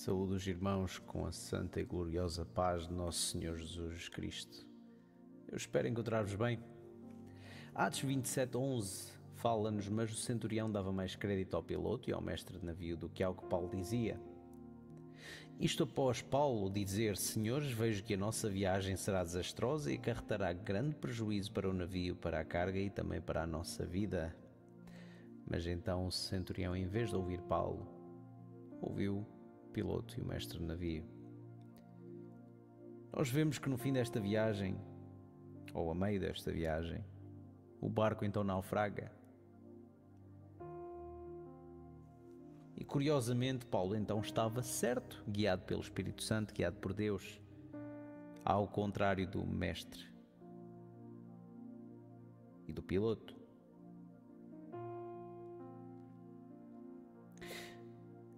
Saúde os irmãos com a santa e gloriosa paz de nosso Senhor Jesus Cristo. Eu espero encontrar-vos bem. Atos 27:11 fala-nos: mas o centurião dava mais crédito ao piloto e ao mestre de navio do que ao que Paulo dizia. Isto após Paulo dizer: senhores, vejo que a nossa viagem será desastrosa e acarretará grande prejuízo para o navio, para a carga e também para a nossa vida. Mas então o centurião, em vez de ouvir Paulo, ouviu o piloto e o mestre de navio. Nós vemos que no fim desta viagem, ou a meio desta viagem, o barco então naufraga. E curiosamente Paulo então estava certo, guiado pelo Espírito Santo, guiado por Deus, ao contrário do mestre e do piloto.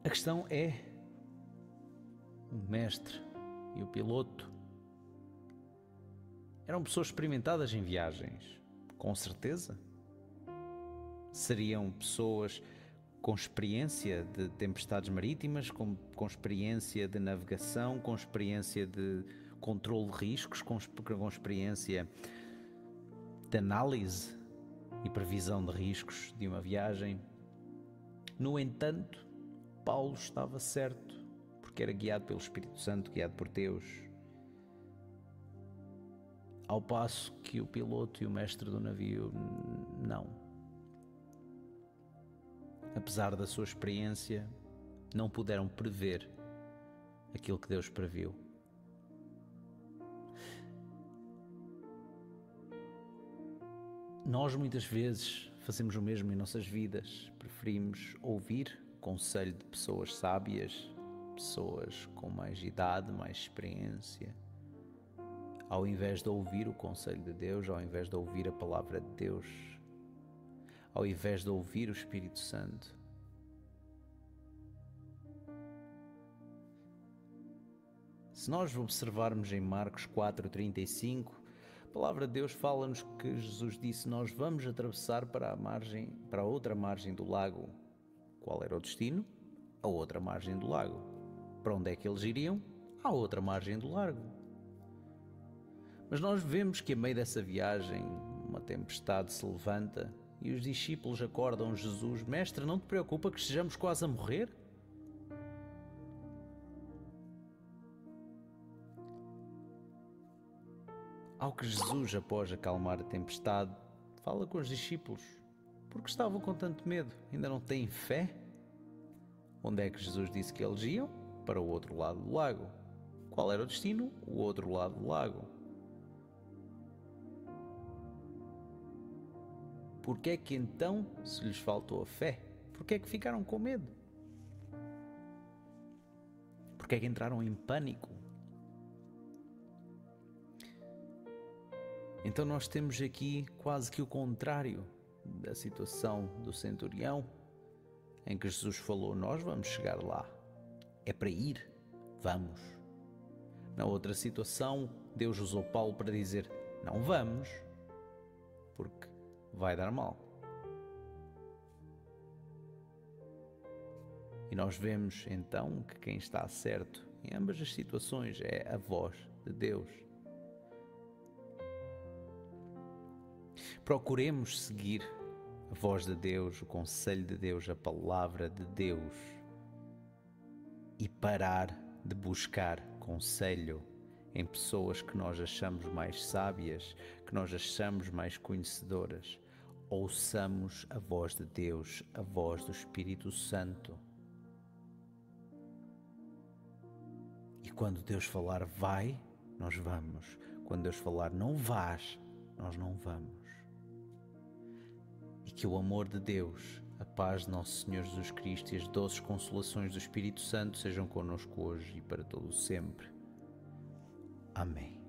A questão é: o mestre e o piloto eram pessoas experimentadas em viagens, com certeza. Seriam pessoas com experiência de tempestades marítimas, com experiência de navegação, com experiência de controle de riscos, com experiência de análise e previsão de riscos de uma viagem. No entanto, Paulo estava certo, porque era guiado pelo Espírito Santo, guiado por Deus. Ao passo que o piloto e o mestre do navio não. Apesar da sua experiência, não puderam prever aquilo que Deus previu. Nós muitas vezes fazemos o mesmo em nossas vidas. Preferimos ouvir o conselho de pessoas sábias, pessoas com mais idade, mais experiência, ao invés de ouvir o conselho de Deus, ao invés de ouvir a palavra de Deus, ao invés de ouvir o Espírito Santo. Se nós observarmos em Marcos 4:35, a palavra de Deus fala-nos que Jesus disse: nós vamos atravessar para a outra margem do lago. Qual era o destino? A outra margem do lago. Para onde é que eles iriam? À outra margem do lago. Mas nós vemos que a meio dessa viagem uma tempestade se levanta e os discípulos acordam Jesus: mestre, não te preocupa que estejamos quase a morrer? Ao que Jesus, após acalmar a tempestade, fala com os discípulos: porque estavam com tanto medo? Ainda não têm fé? Onde é que Jesus disse que eles iam? Para o outro lado do lago. Qual era o destino? O outro lado do lago. Porque é que então se lhes faltou a fé? Porque é que ficaram com medo? Porque é que entraram em pânico? Então nós temos aqui quase que o contrário da situação do centurião, em que Jesus falou: nós vamos chegar lá. É para ir? Vamos. Na outra situação, Deus usou Paulo para dizer: não vamos, porque vai dar mal. E nós vemos então que quem está certo em ambas as situações é a voz de Deus. Procuremos seguir a voz de Deus, o conselho de Deus, a palavra de Deus, e parar de buscar conselho em pessoas que nós achamos mais sábias, que nós achamos mais conhecedoras. Ouçamos a voz de Deus, a voz do Espírito Santo. E quando Deus falar vai, nós vamos. Quando Deus falar não vás, nós não vamos. E que o amor de Deus, a paz de nosso Senhor Jesus Cristo e as doces consolações do Espírito Santo sejam connosco hoje e para todo o sempre. Amém.